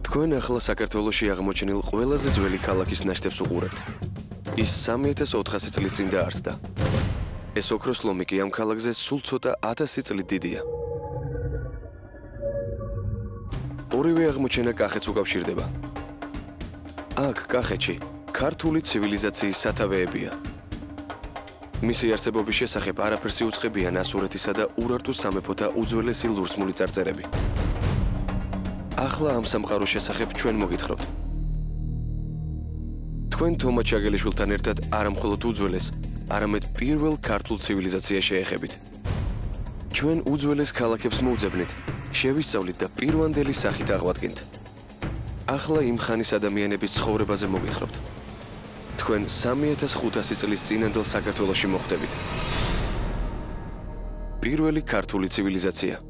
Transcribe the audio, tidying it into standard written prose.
თქვენ ახლა საქართველოში აღმოჩენილ ყველაზე ძველი ქალაქის ნაშთებს უყურებთ. ის 3400 წლის წინ დაარსდა. ეს ოქროს ლომი კი ამ ქალაქზე სულ ცოტა 1000 წლით დიდია. ორივე აღმოჩენა კახეთს უკავშირდება. აქ კახეთში ქართული ცივილიზაციის სათავეებია. მისი არსებობის შესახებ არაფერს იუწყებიან ასურეთისა და ურარტუს სამეფოთა უძველესი ლურსმული წარწერები. ახლა ამ სამყაროს შესახებ ჩვენ მოგითხრობთ. თქვენ თომა ჩაგელიშვილთან ერთად არა მხოლოდ უძველეს, არამედ პირველ ქართულ ცივილიზაციას შეეხებით. ჩვენ უძველეს ქალაქებს მოუძებნით, შევისწავლით და პირვანდელი სახით აღვადგენთ. ახლა იმ ხანის ადამიანების ცხოვრებაზე მოგითხრობთ. თქვენ 3500 წლის წინანდელ საქართველოში მოხვდებით. პირველი ქართული ცივილიზაცია.